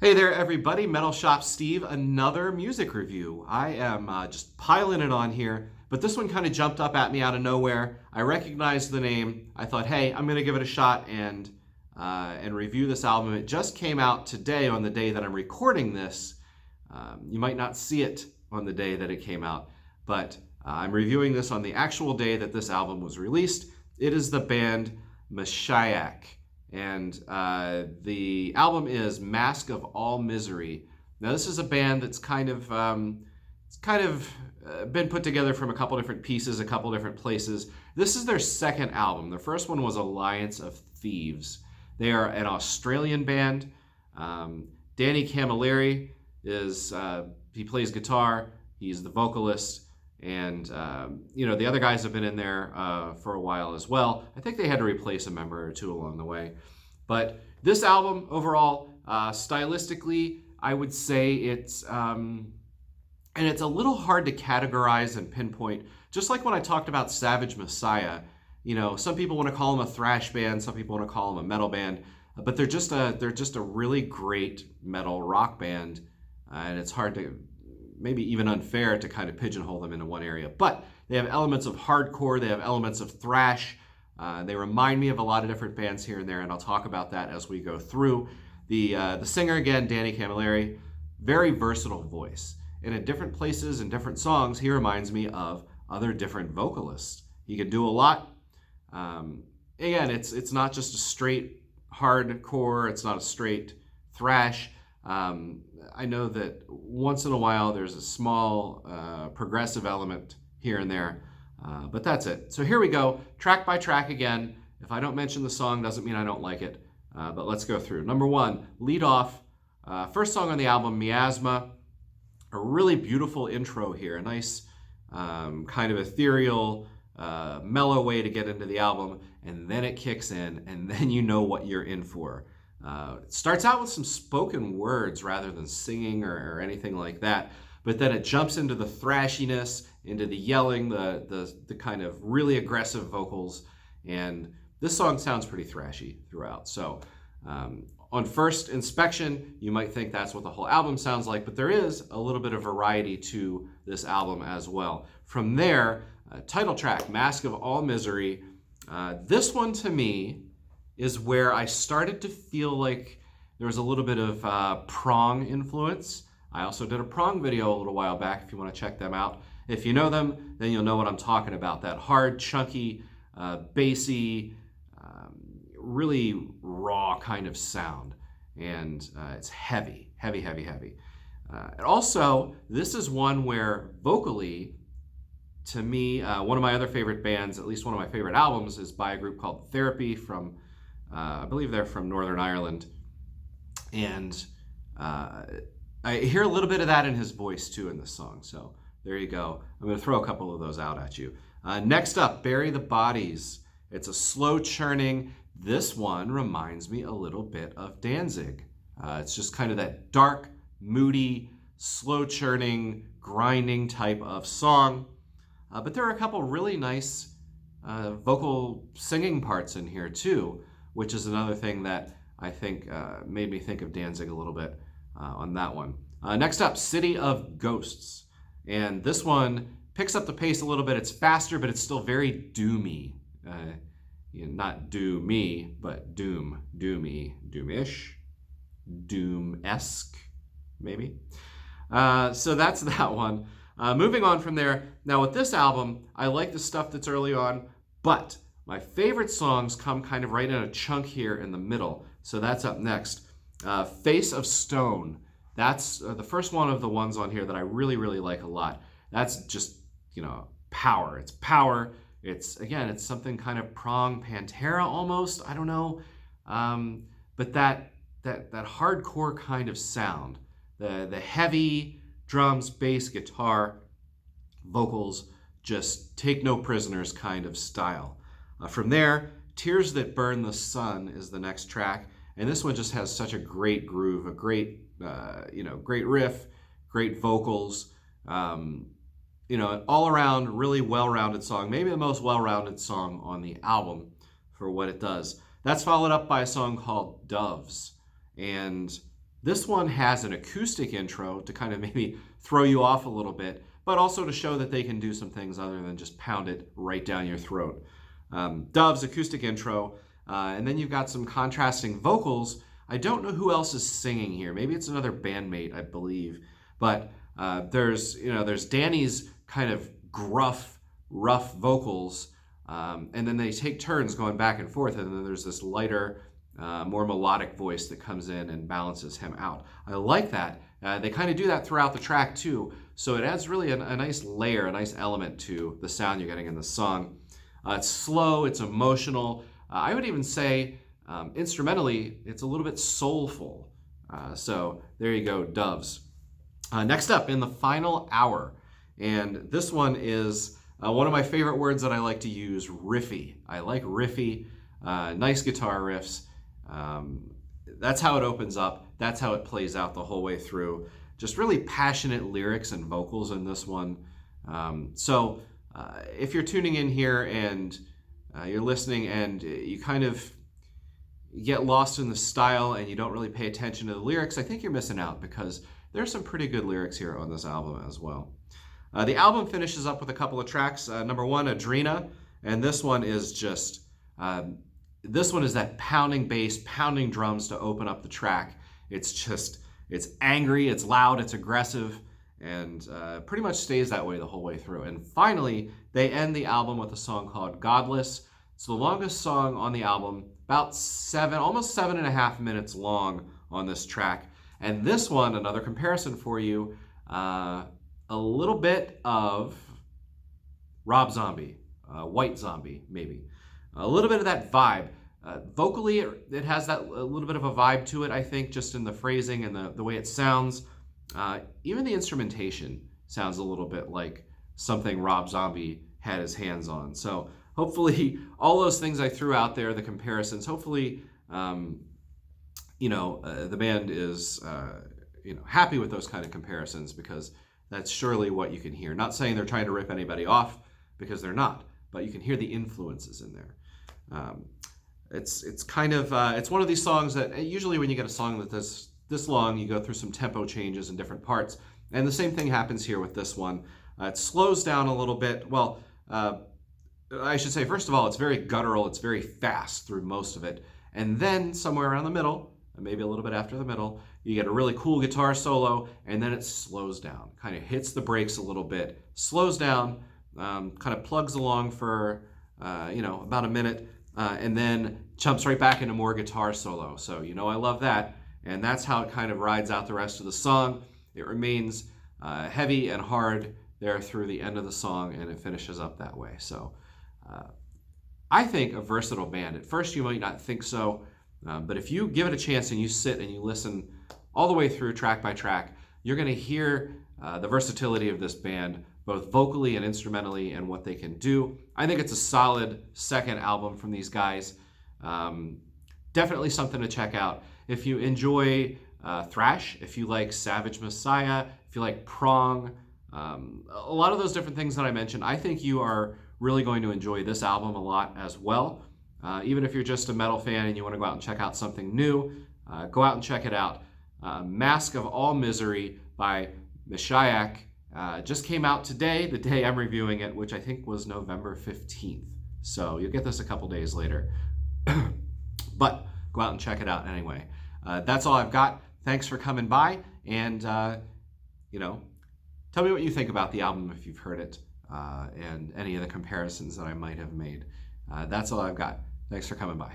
Hey there, everybody. Metal Shop Steve, another music review. I am just piling it on here, but this one kind of jumped up at me out of nowhere. I recognized the name. I thought, hey, I'm going to give it a shot and review this album. It just came out today on the day that I'm recording this. You might not see it on the day that it came out, but I'm reviewing this on the actual day that this album was released. It is the band Meshiaak. And the album is Mask of All Misery. Now, this is a band that's kind of been put together from a couple different pieces, a couple different places. This is their second album. The first one was Alliance of Thieves. They are an Australian band. Danny Camilleri is he plays guitar. He's the vocalist. And, the other guys have been in there for a while as well. I think they had to replace a member or two along the way. But this album, overall, stylistically, I would say it's a little hard to categorize and pinpoint. Just like when I talked about Savage Messiah, some people want to call them a thrash band, some people want to call them a metal band, but they're just a really great metal rock band, and it's hard to, maybe even unfair to kind of pigeonhole them into one area. But they have elements of hardcore, they have elements of thrash. They remind me of a lot of different bands here and there, and I'll talk about that as we go through. The singer, again, Danny Camilleri, very versatile voice. And in different places and different songs, he reminds me of other different vocalists. He can do a lot. Again, it's not just a straight hardcore, it's not a straight thrash. I know that once in a while there's a small progressive element here and there, but that's it. So here we go, track by track again. If I don't mention the song, doesn't mean I don't like it, but let's go through. Number one, lead off, first song on the album, Miasma. A really beautiful intro here, a nice kind of ethereal, mellow way to get into the album, and then it kicks in, and then you know what you're in for. It starts out with some spoken words rather than singing or anything like that, but then it jumps into the thrashiness, into the yelling, the kind of really aggressive vocals, and this song sounds pretty thrashy throughout. So on first inspection, you might think that's what the whole album sounds like, but there is a little bit of variety to this album as well. From there, title track, Mask of All Misery. This one to me is where I started to feel like there was a little bit of prong influence. I also did a prong video a little while back if you want to check them out. If you know them, then you'll know what I'm talking about. That hard, chunky, bassy, really raw kind of sound. And it's heavy, heavy, heavy, heavy. And also, this is one where vocally, to me, one of my other favorite bands, at least one of my favorite albums, is by a group called Therapy from I believe they're from Northern Ireland, and I hear a little bit of that in his voice too in this song, so there you go. I'm going to throw a couple of those out at you. Next up, Bury the Bodies. It's a slow churning. This one reminds me a little bit of Danzig. It's just kind of that dark, moody, slow churning, grinding type of song, but there are a couple really nice vocal singing parts in here too, which is another thing that I think made me think of Danzig a little bit on that one. Next up, City of Ghosts. And this one picks up the pace a little bit. It's faster, but it's still very doomy. Not do-me, but doom. Doomy, doomish, doom-esque, maybe. So that's that one. Moving on from there. Now with this album, I like the stuff that's early on, but my favorite songs come kind of right in a chunk here in the middle. So that's up next. Face of Stone. That's the first one of the ones on here that I really, really like a lot. That's just, power. It's power. It's something kind of prong Pantera almost. I don't know. But that hardcore kind of sound. The heavy drums, bass, guitar, vocals, just take no prisoners kind of style. From there, Tears That Burn the Sun is the next track, and this one just has such a great groove, a great, great riff, great vocals, an all-around, really well-rounded song, maybe the most well-rounded song on the album for what it does. That's followed up by a song called Doves, and This one has an acoustic intro to kind of maybe throw you off a little bit, but also to show that they can do some things other than just pound it right down your throat. Dove's acoustic intro, and then you've got some contrasting vocals. I don't know who else is singing here. Maybe it's another bandmate, I believe. But there's Danny's kind of gruff, rough vocals, and then they take turns going back and forth, and then there's this lighter, more melodic voice that comes in and balances him out. I like that. They kind of do that throughout the track too, so it adds really a nice layer, a nice element to the sound you're getting in the song. It's slow, it's emotional. I would even say instrumentally, it's a little bit soulful. So there you go, Doves. Next up, in the final hour, and this one is one of my favorite words that I like to use, riffy. I like riffy, nice guitar riffs. That's how it opens up. That's how it plays out the whole way through. Just really passionate lyrics and vocals in this one. So if you're tuning in here and you're listening and you kind of get lost in the style and you don't really pay attention to the lyrics, I think you're missing out, because there's some pretty good lyrics here on this album as well. The album finishes up with a couple of tracks. Number one, Adrena, and this one is just, that pounding bass, pounding drums to open up the track. It's angry, it's loud, it's aggressive, and pretty much stays that way the whole way through. And finally, they end the album with a song called Godless. It's the longest song on the album, about almost 7.5 minutes long on this track. And this one, another comparison for you, a little bit of Rob Zombie, White Zombie, maybe. A little bit of that vibe. Vocally, it has a little bit of a vibe to it, I think, just in the phrasing and the way it sounds. Even the instrumentation sounds a little bit like something Rob Zombie had his hands on. So hopefully all those things I threw out there, the comparisons, hopefully the band is happy with those kind of comparisons, because that's surely what you can hear. Not saying they're trying to rip anybody off, because they're not, but you can hear the influences in there. It's kind of it's one of these songs that usually when you get a song that's this long, you go through some tempo changes in different parts, and the same thing happens here with this one. It slows down a little bit. Well, I should say, first of all, it's very guttural. It's very fast through most of it, and then somewhere around the middle, maybe a little bit after the middle, you get a really cool guitar solo, and then it slows down, kind of hits the brakes a little bit, slows down, kind of plugs along for about a minute, and then jumps right back into more guitar solo. So I love that, and that's how it kind of rides out the rest of the song. It remains heavy and hard there through the end of the song, and it finishes up that way. So I think a versatile band. At first you might not think so, but if you give it a chance and you sit and you listen all the way through track by track, you're going to hear the versatility of this band, both vocally and instrumentally, and what they can do. I think it's a solid second album from these guys. Definitely something to check out. If you enjoy thrash, if you like Savage Messiah, if you like prong, a lot of those different things that I mentioned, I think you are really going to enjoy this album a lot as well. Even if you're just a metal fan and you want to go out and check out something new, go out and check it out. Mask of All Misery by Meshiaak just came out today, the day I'm reviewing it, which I think was November 15th. So you'll get this a couple days later. But go out and check it out anyway. That's all I've got. Thanks for coming by, and tell me what you think about the album if you've heard it, and any of the comparisons that I might have made. That's all I've got. Thanks for coming by.